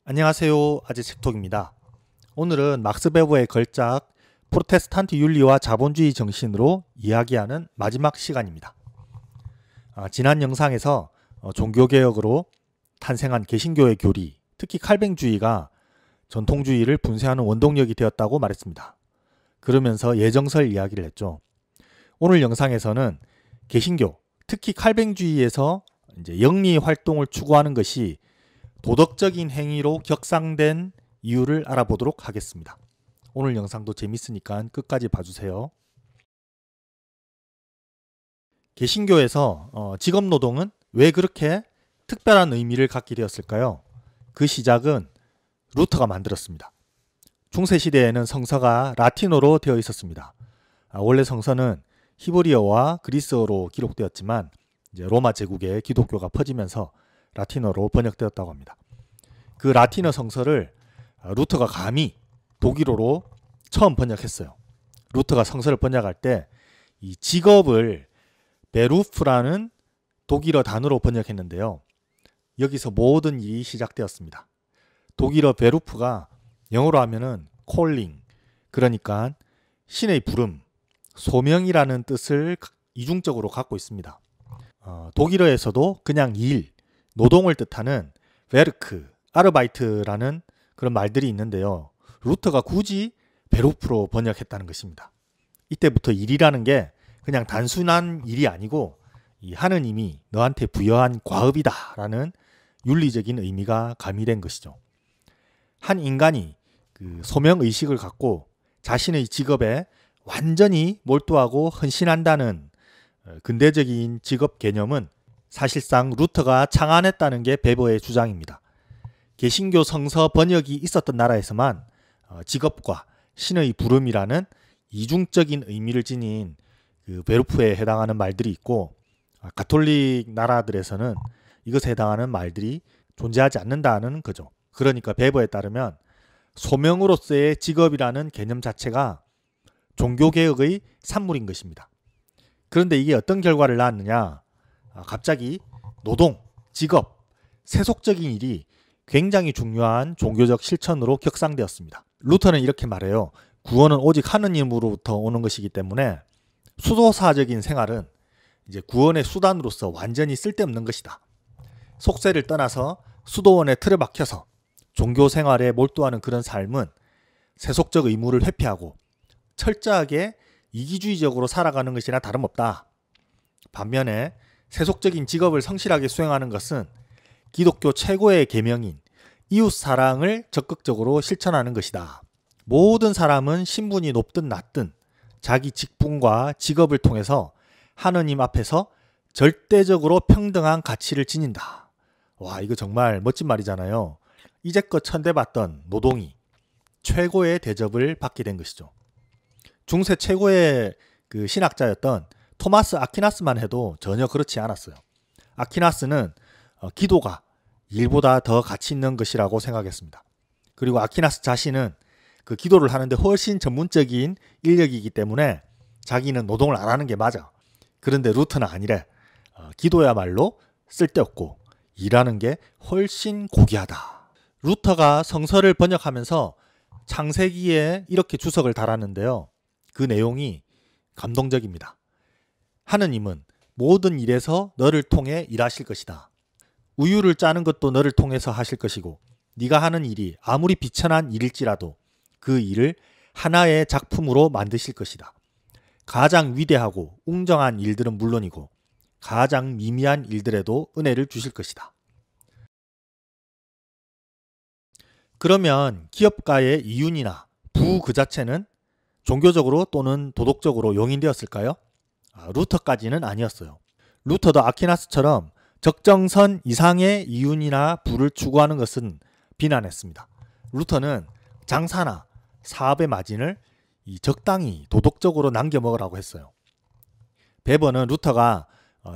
안녕하세요. 아재책톡입니다. 오늘은 막스 베버의 걸작 프로테스탄트 윤리와 자본주의 정신으로 이야기하는 마지막 시간입니다. 지난 영상에서 종교개혁으로 탄생한 개신교의 교리, 특히 칼뱅주의가 전통주의를 분쇄하는 원동력이 되었다고 말했습니다. 그러면서 예정설 이야기를 했죠. 오늘 영상에서는 개신교, 특히 칼뱅주의에서 이제 영리 활동을 추구하는 것이 도덕적인 행위로 격상된 이유를 알아보도록 하겠습니다. 오늘 영상도 재밌으니까 끝까지 봐주세요. 개신교에서 직업노동은 왜 그렇게 특별한 의미를 갖게 되었을까요? 그 시작은 루터가 만들었습니다. 중세시대에는 성서가 라틴어로 되어 있었습니다. 원래 성서는 히브리어와 그리스어로 기록되었지만 이제 로마 제국에 기독교가 퍼지면서 라틴어로 번역되었다고 합니다. 그 라틴어 성서를 루터가 감히 독일어로 처음 번역했어요. 루터가 성서를 번역할 때 이 직업을 베루프라는 독일어 단어로 번역했는데요. 여기서 모든 일이 시작되었습니다. 독일어 베루프가 영어로 하면은 콜링, 그러니까 신의 부름, 소명이라는 뜻을 이중적으로 갖고 있습니다. 독일어에서도 그냥 일, 노동을 뜻하는 베르크, 아르바이트라는 그런 말들이 있는데요. 루터가 굳이 베루프로 번역했다는 것입니다. 이때부터 일이라는 게 그냥 단순한 일이 아니고 이 하느님이 너한테 부여한 과업이다 라는 윤리적인 의미가 가미된 것이죠. 한 인간이 그 소명의식을 갖고 자신의 직업에 완전히 몰두하고 헌신한다는 근대적인 직업 개념은 사실상 루터가 창안했다는 게 베버의 주장입니다. 개신교 성서 번역이 있었던 나라에서만 직업과 신의 부름이라는 이중적인 의미를 지닌 그 베루프에 해당하는 말들이 있고, 가톨릭 나라들에서는 이것에 해당하는 말들이 존재하지 않는다는 거죠. 그러니까 베버에 따르면 소명으로서의 직업이라는 개념 자체가 종교개혁의 산물인 것입니다. 그런데 이게 어떤 결과를 낳았느냐? 갑자기 노동, 직업, 세속적인 일이 굉장히 중요한 종교적 실천으로 격상되었습니다. 루터는 이렇게 말해요. 구원은 오직 하느님으로부터 오는 것이기 때문에 수도사적인 생활은 이제 구원의 수단으로서 완전히 쓸데없는 것이다. 속세를 떠나서 수도원에 틀에 박혀서 종교 생활에 몰두하는 그런 삶은 세속적 의무를 회피하고 철저하게 이기주의적으로 살아가는 것이나 다름없다. 반면에 세속적인 직업을 성실하게 수행하는 것은 기독교 최고의 계명인 이웃사랑을 적극적으로 실천하는 것이다. 모든 사람은 신분이 높든 낮든 자기 직분과 직업을 통해서 하느님 앞에서 절대적으로 평등한 가치를 지닌다. 와, 이거 정말 멋진 말이잖아요. 이제껏 천대받던 노동이 최고의 대접을 받게 된 것이죠. 중세 최고의 그 신학자였던 토마스 아퀴나스만 해도 전혀 그렇지 않았어요. 아퀴나스는 기도가 일보다 더 가치 있는 것이라고 생각했습니다. 그리고 아퀴나스 자신은 그 기도를 하는데 훨씬 전문적인 인력이기 때문에 자기는 노동을 안 하는 게 맞아. 그런데 루터는 아니래. 기도야말로 쓸데없고 일하는 게 훨씬 고귀하다. 루터가 성서를 번역하면서 창세기에 이렇게 주석을 달았는데요. 그 내용이 감동적입니다. 하느님은 모든 일에서 너를 통해 일하실 것이다. 우유를 짜는 것도 너를 통해서 하실 것이고 네가 하는 일이 아무리 비천한 일일지라도 그 일을 하나의 작품으로 만드실 것이다. 가장 위대하고 웅정한 일들은 물론이고 가장 미미한 일들에도 은혜를 주실 것이다. 그러면 기업가의 이윤이나 부 그 자체는 종교적으로 또는 도덕적으로 용인되었을까요? 루터까지는 아니었어요. 루터도 아퀴나스처럼 적정선 이상의 이윤이나 부를 추구하는 것은 비난했습니다. 루터는 장사나 사업의 마진을 적당히 도덕적으로 남겨 먹으라고 했어요. 베버는 루터가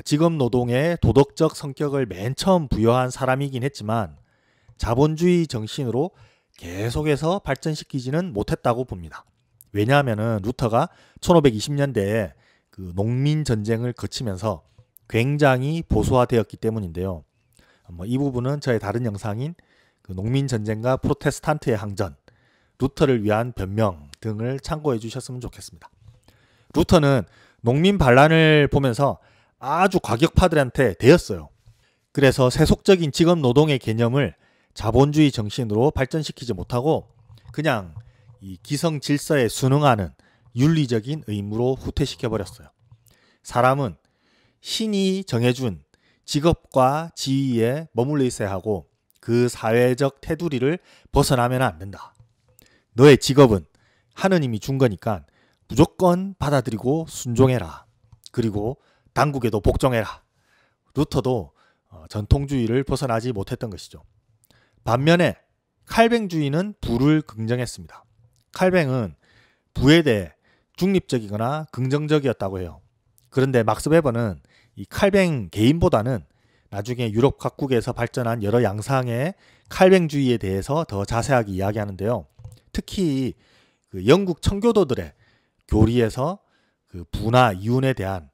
직업노동의 도덕적 성격을 맨 처음 부여한 사람이긴 했지만 자본주의 정신으로 계속해서 발전시키지는 못했다고 봅니다. 왜냐하면 루터가 1520년대에 그 농민전쟁을 거치면서 굉장히 보수화되었기 때문인데요. 이 부분은 저의 다른 영상인 그 농민전쟁과 프로테스탄트의 항전, 루터를 위한 변명 등을 참고해 주셨으면 좋겠습니다. 루터는 농민 반란을 보면서 아주 과격파들한테 대었어요. 그래서 세속적인 직업 노동의 개념을 자본주의 정신으로 발전시키지 못하고 그냥 이 기성 질서에 순응하는 윤리적인 의무로 후퇴시켜버렸어요. 사람은 신이 정해준 직업과 지위에 머물러 있어야 하고 그 사회적 테두리를 벗어나면 안 된다. 너의 직업은 하느님이 준 거니까 무조건 받아들이고 순종해라. 그리고 당국에도 복종해라. 루터도 전통주의를 벗어나지 못했던 것이죠. 반면에 칼뱅주의는 부를 긍정했습니다. 칼뱅은 부에 대해 중립적이거나 긍정적이었다고 해요. 그런데 막스 베버는 이 칼뱅 개인보다는 나중에 유럽 각국에서 발전한 여러 양상의 칼뱅주의에 대해서 더 자세하게 이야기하는데요. 특히 그 영국 청교도들의 교리에서 그 부나 이윤에 대한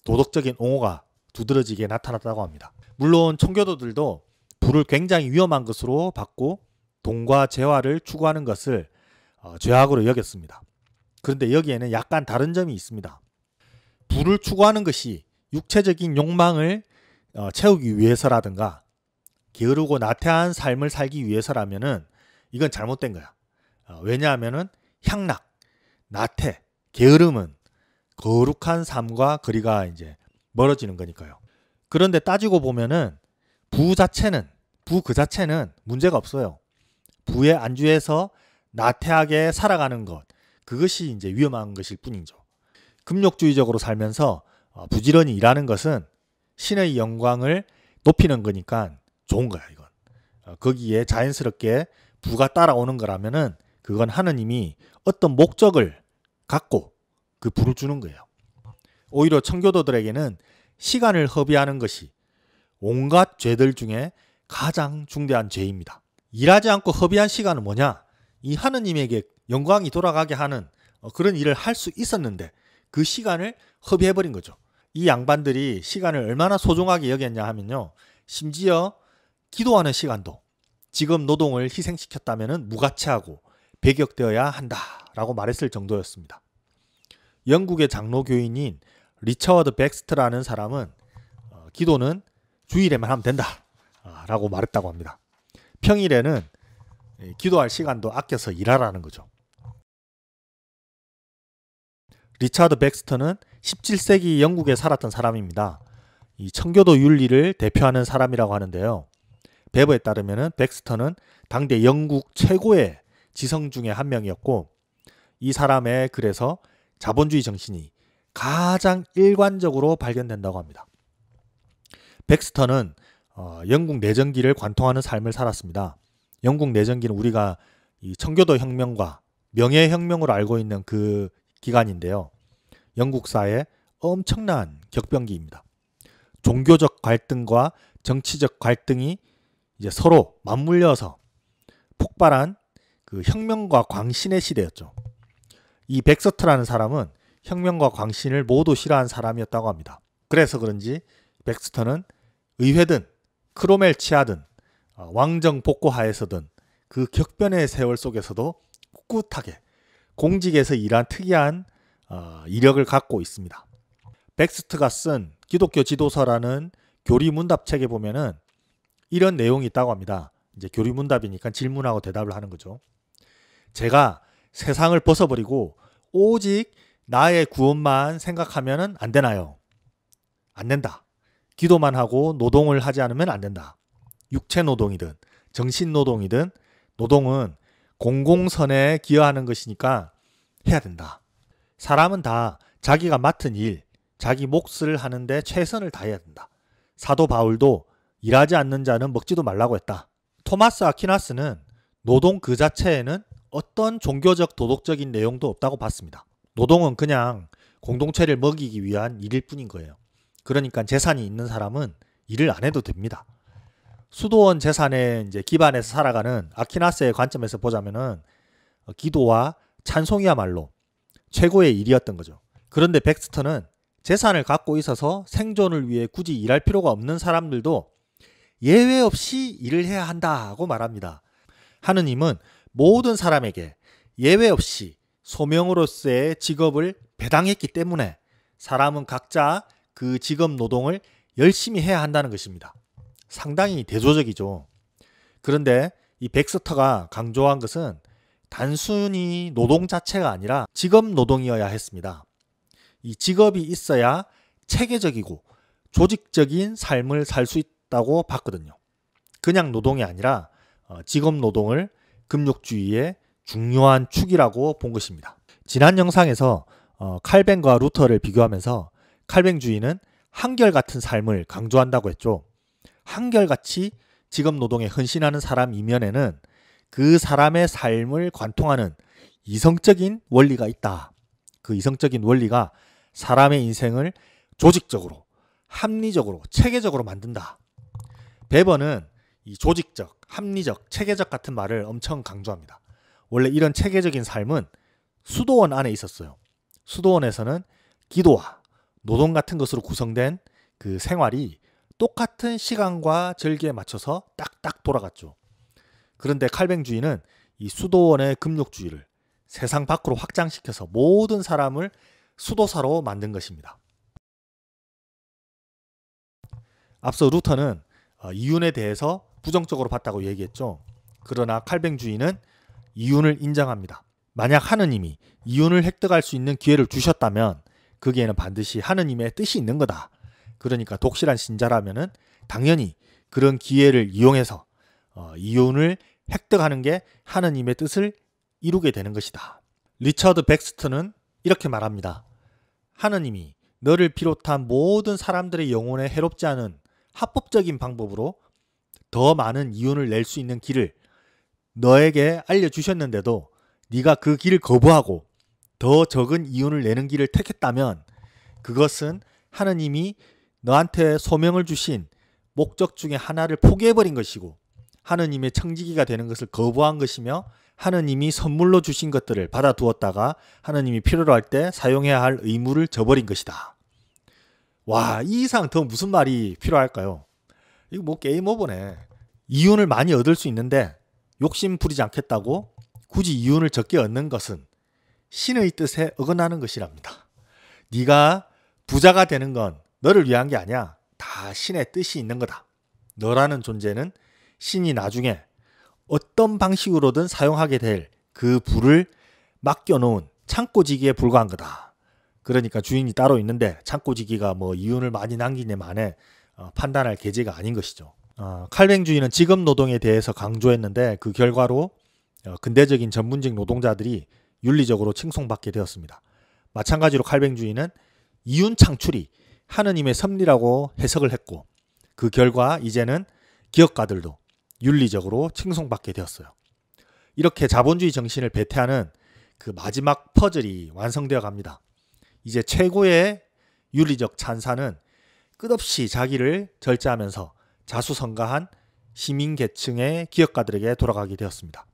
도덕적인 옹호가 두드러지게 나타났다고 합니다. 물론 청교도들도 부를 굉장히 위험한 것으로 봤고 동과 재화를 추구하는 것을 죄악으로 여겼습니다. 그런데 여기에는 약간 다른 점이 있습니다. 부를 추구하는 것이 육체적인 욕망을 채우기 위해서라든가 게으르고 나태한 삶을 살기 위해서라면은 이건 잘못된 거야. 왜냐하면은 향락, 나태, 게으름은 거룩한 삶과 거리가 이제 멀어지는 거니까요. 그런데 따지고 보면은 부 그 자체는 문제가 없어요. 부에 안주해서 나태하게 살아가는 것, 그것이 이제 위험한 것일 뿐이죠. 금욕주의적으로 살면서 부지런히 일하는 것은 신의 영광을 높이는 거니까 좋은 거야, 이건. 거기에 자연스럽게 부가 따라오는 거라면은 그건 하느님이 어떤 목적을 갖고 그 부를 주는 거예요. 오히려 청교도들에게는 시간을 허비하는 것이 온갖 죄들 중에 가장 중대한 죄입니다. 일하지 않고 허비한 시간은 뭐냐? 이 하느님에게 영광이 돌아가게 하는 그런 일을 할 수 있었는데 그 시간을 허비해버린 거죠. 이 양반들이 시간을 얼마나 소중하게 여겼냐 하면요. 심지어 기도하는 시간도 직업 노동을 희생시켰다면 무가치하고 배격되어야 한다라고 말했을 정도였습니다. 영국의 장로교인인 리처드 백스터라는 사람은 기도는 주일에만 하면 된다 라고 말했다고 합니다. 평일에는 기도할 시간도 아껴서 일하라는 거죠. 리처드 백스터는 17세기 영국에 살았던 사람입니다. 이 청교도 윤리를 대표하는 사람이라고 하는데요. 베버에 따르면 백스터는 당대 영국 최고의 지성 중에 한 명이었고 이 사람의 글에서 자본주의 정신이 가장 일관적으로 발견된다고 합니다. 백스터는 영국 내전기를 관통하는 삶을 살았습니다. 영국 내전기는 우리가 이 청교도 혁명과 명예혁명으로 알고 있는 그 기간인데요. 영국사의 엄청난 격변기입니다. 종교적 갈등과 정치적 갈등이 이제 서로 맞물려서 폭발한 그 혁명과 광신의 시대였죠. 이 백스터라는 사람은 혁명과 광신을 모두 싫어한 사람이었다고 합니다. 그래서 그런지 백스터는 의회든 크로멜 치하든 왕정 복고하에서든 그 격변의 세월 속에서도 꿋꿋하게 공직에서 일한 특이한 이력을 갖고 있습니다. 백스터가 쓴 기독교 지도서라는 교리문답책에 보면은 이런 내용이 있다고 합니다. 이제 교리문답이니까 질문하고 대답을 하는 거죠. 제가 세상을 벗어버리고 오직 나의 구원만 생각하면 안 되나요? 안 된다. 기도만 하고 노동을 하지 않으면 안 된다. 육체 노동이든 정신 노동이든 노동은 공공선에 기여하는 것이니까 해야 된다. 사람은 다 자기가 맡은 일, 자기 몫을 하는데 최선을 다해야 된다. 사도 바울도 일하지 않는 자는 먹지도 말라고 했다. 토마스 아퀴나스는 노동 그 자체에는 어떤 종교적 도덕적인 내용도 없다고 봤습니다. 노동은 그냥 공동체를 먹이기 위한 일일 뿐인 거예요. 그러니까 재산이 있는 사람은 일을 안 해도 됩니다. 수도원 재산에 이제 기반해서 살아가는 아퀴나스의 관점에서 보자면은 기도와 찬송이야말로 최고의 일이었던 거죠. 그런데 백스터는 재산을 갖고 있어서 생존을 위해 굳이 일할 필요가 없는 사람들도 예외 없이 일을 해야 한다고 말합니다. 하느님은 모든 사람에게 예외 없이 소명으로서의 직업을 배당했기 때문에 사람은 각자 그 직업 노동을 열심히 해야 한다는 것입니다. 상당히 대조적이죠. 그런데 이 백스터가 강조한 것은 단순히 노동 자체가 아니라 직업 노동이어야 했습니다. 이 직업이 있어야 체계적이고 조직적인 삶을 살 수 있다고 봤거든요. 그냥 노동이 아니라 직업 노동을 금욕주의의 중요한 축이라고 본 것입니다. 지난 영상에서 칼뱅과 루터를 비교하면서 칼뱅주의는 한결같은 삶을 강조한다고 했죠. 한결같이 직업 노동에 헌신하는 사람 이면에는 그 사람의 삶을 관통하는 이성적인 원리가 있다. 그 이성적인 원리가 사람의 인생을 조직적으로, 합리적으로, 체계적으로 만든다. 베버는 이 조직적, 합리적, 체계적 같은 말을 엄청 강조합니다. 원래 이런 체계적인 삶은 수도원 안에 있었어요. 수도원에서는 기도와 노동 같은 것으로 구성된 그 생활이 똑같은 시간과 절기에 맞춰서 딱딱 돌아갔죠. 그런데 칼뱅주의는 이 수도원의 금욕주의를 세상 밖으로 확장시켜서 모든 사람을 수도사로 만든 것입니다. 앞서 루터는 이윤에 대해서 부정적으로 봤다고 얘기했죠. 그러나 칼뱅주의는 이윤을 인정합니다. 만약 하느님이 이윤을 획득할 수 있는 기회를 주셨다면 거기에는 반드시 하느님의 뜻이 있는 거다. 그러니까 독실한 신자라면은 당연히 그런 기회를 이용해서 이윤을 획득하는 게 하느님의 뜻을 이루게 되는 것이다. 리처드 백스터는 이렇게 말합니다. 하느님이 너를 비롯한 모든 사람들의 영혼에 해롭지 않은 합법적인 방법으로 더 많은 이윤을 낼 수 있는 길을 너에게 알려주셨는데도 네가 그 길을 거부하고 더 적은 이윤을 내는 길을 택했다면 그것은 하느님이 너한테 소명을 주신 목적 중에 하나를 포기해버린 것이고 하느님의 청지기가 되는 것을 거부한 것이며 하느님이 선물로 주신 것들을 받아두었다가 하느님이 필요로 할 때 사용해야 할 의무를 저버린 것이다. 와, 이 이상 더 무슨 말이 필요할까요? 이거 뭐 게임 오버네. 이윤을 많이 얻을 수 있는데 욕심 부리지 않겠다고 굳이 이윤을 적게 얻는 것은 신의 뜻에 어긋나는 것이랍니다. 네가 부자가 되는 건 너를 위한 게 아니야. 다 신의 뜻이 있는 거다. 너라는 존재는 신이 나중에 어떤 방식으로든 사용하게 될 그 부를 맡겨놓은 창고지기에 불과한 거다. 그러니까 주인이 따로 있는데 창고지기가 뭐 이윤을 많이 남기네 만에 판단할 계제가 아닌 것이죠. 칼뱅주의는 직업노동에 대해서 강조했는데 그 결과로 근대적인 전문직 노동자들이 윤리적으로 칭송받게 되었습니다. 마찬가지로 칼뱅주의는 이윤 창출이 하느님의 섭리라고 해석을 했고 그 결과 이제는 기업가들도 윤리적으로 칭송받게 되었어요. 이렇게 자본주의 정신을 배태하는 그 마지막 퍼즐이 완성되어 갑니다. 이제 최고의 윤리적 찬사는 끝없이 자기를 절제하면서 자수성가한 시민계층의 기업가들에게 돌아가게 되었습니다.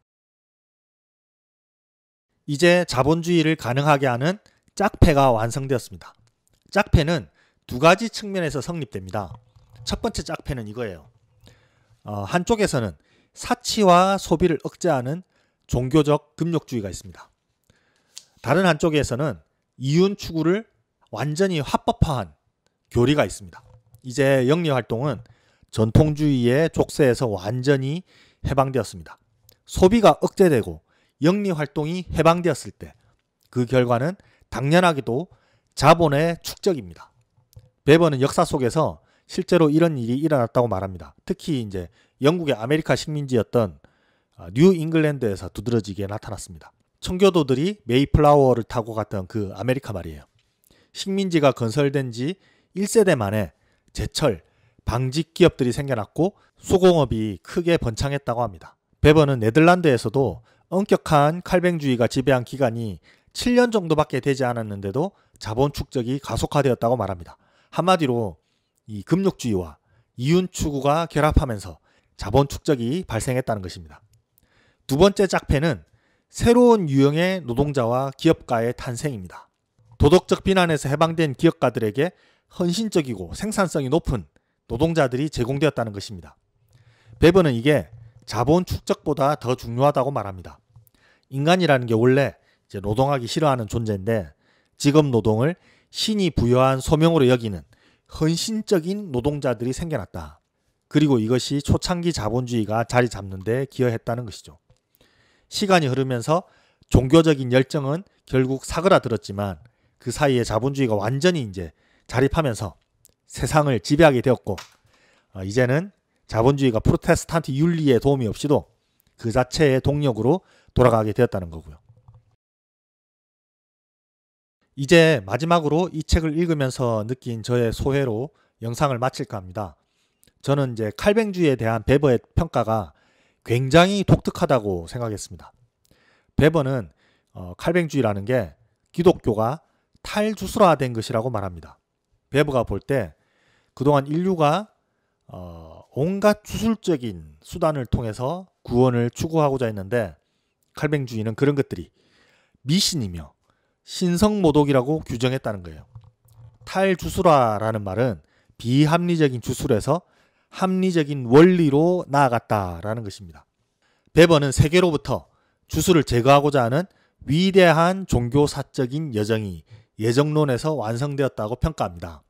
이제 자본주의를 가능하게 하는 짝패가 완성되었습니다. 짝패는 두 가지 측면에서 성립됩니다. 첫 번째 짝패는 이거예요. 한쪽에서는 사치와 소비를 억제하는 종교적 금욕주의가 있습니다. 다른 한쪽에서는 이윤 추구를 완전히 합법화한 교리가 있습니다. 이제 영리활동은 전통주의의 족쇄에서 완전히 해방되었습니다. 소비가 억제되고 영리활동이 해방되었을 때 그 결과는 당연하게도 자본의 축적입니다. 베버는 역사 속에서 실제로 이런 일이 일어났다고 말합니다. 특히 이제 영국의 아메리카 식민지였던 뉴 잉글랜드에서 두드러지게 나타났습니다. 청교도들이 메이플라워를 타고 갔던 그 아메리카 말이에요. 식민지가 건설된 지 1세대 만에 제철, 방직 기업들이 생겨났고 수공업이 크게 번창했다고 합니다. 베버는 네덜란드에서도 엄격한 칼뱅주의가 지배한 기간이 7년 정도밖에 되지 않았는데도 자본 축적이 가속화되었다고 말합니다. 한마디로 이 금욕주의와 이윤 추구가 결합하면서 자본 축적이 발생했다는 것입니다. 두 번째 짝패는 새로운 유형의 노동자와 기업가의 탄생입니다. 도덕적 비난에서 해방된 기업가들에게 헌신적이고 생산성이 높은 노동자들이 제공되었다는 것입니다. 베버는 이게 자본 축적보다 더 중요하다고 말합니다. 인간이라는 게 원래 이제 노동하기 싫어하는 존재인데 직업 노동을 신이 부여한 소명으로 여기는 헌신적인 노동자들이 생겨났다. 그리고 이것이 초창기 자본주의가 자리 잡는 데 기여했다는 것이죠. 시간이 흐르면서 종교적인 열정은 결국 사그라들었지만 그 사이에 자본주의가 완전히 이제 자립하면서 세상을 지배하게 되었고 이제는 자본주의가 프로테스탄트 윤리의 도움이 없이도 그 자체의 동력으로 돌아가게 되었다는 거고요. 이제 마지막으로 이 책을 읽으면서 느낀 저의 소회로 영상을 마칠까 합니다. 저는 이제 칼뱅주의에 대한 베버의 평가가 굉장히 독특하다고 생각했습니다. 베버는 칼뱅주의라는 게 기독교가 탈주술화된 것이라고 말합니다. 베버가 볼 때 그동안 인류가 온갖 주술적인 수단을 통해서 구원을 추구하고자 했는데 칼뱅주의는 그런 것들이 미신이며 신성모독이라고 규정했다는 거예요. 탈주술화라는 말은 비합리적인 주술에서 합리적인 원리로 나아갔다라는 것입니다. 베버는 세계로부터 주술을 제거하고자 하는 위대한 종교사적인 여정이 예정론에서 완성되었다고 평가합니다.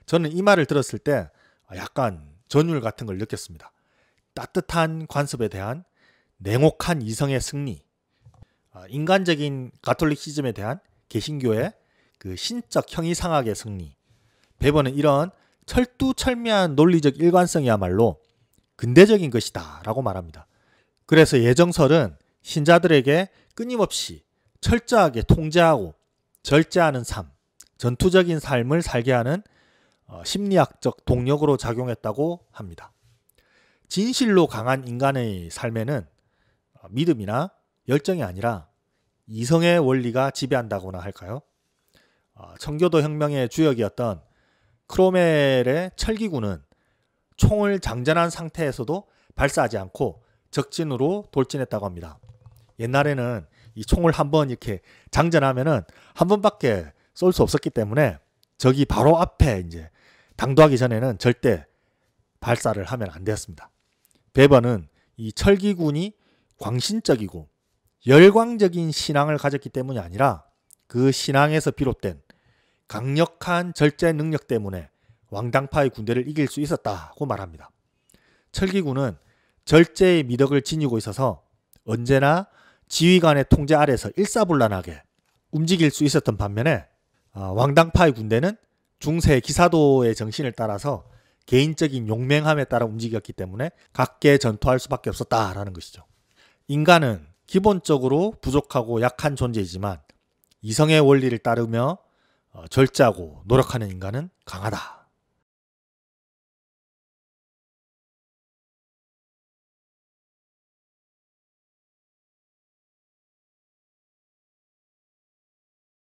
저는 이 말을 들었을 때 약간 전율 같은 걸 느꼈습니다. 따뜻한 관습에 대한 냉혹한 이성의 승리, 인간적인 가톨릭시즘에 대한 개신교의 그 신적 형이상학의 승리. 베버는 이런 철두철미한 논리적 일관성이야말로 근대적인 것이다 라고 말합니다. 그래서 예정설은 신자들에게 끊임없이 철저하게 통제하고 절제하는 삶, 전투적인 삶을 살게 하는 심리학적 동력으로 작용했다고 합니다. 진실로 강한 인간의 삶에는 믿음이나 열정이 아니라 이성의 원리가 지배한다거나 할까요? 청교도 혁명의 주역이었던 크로멜의 철기군은 총을 장전한 상태에서도 발사하지 않고 적진으로 돌진했다고 합니다. 옛날에는 이 총을 한번 이렇게 장전하면은 한 번밖에 쏠 수 없었기 때문에 적이 바로 앞에 이제 당도하기 전에는 절대 발사를 하면 안 되었습니다. 베버는 이 철기군이 광신적이고 열광적인 신앙을 가졌기 때문이 아니라 그 신앙에서 비롯된 강력한 절제 능력 때문에 왕당파의 군대를 이길 수 있었다고 말합니다. 철기군은 절제의 미덕을 지니고 있어서 언제나 지휘관의 통제 아래서 일사불란하게 움직일 수 있었던 반면에 왕당파의 군대는 중세 기사도의 정신을 따라서 개인적인 용맹함에 따라 움직였기 때문에 각계 전투할 수밖에 없었다라는 것이죠. 인간은 기본적으로 부족하고 약한 존재이지만 이성의 원리를 따르며 절제하고 노력하는 인간은 강하다.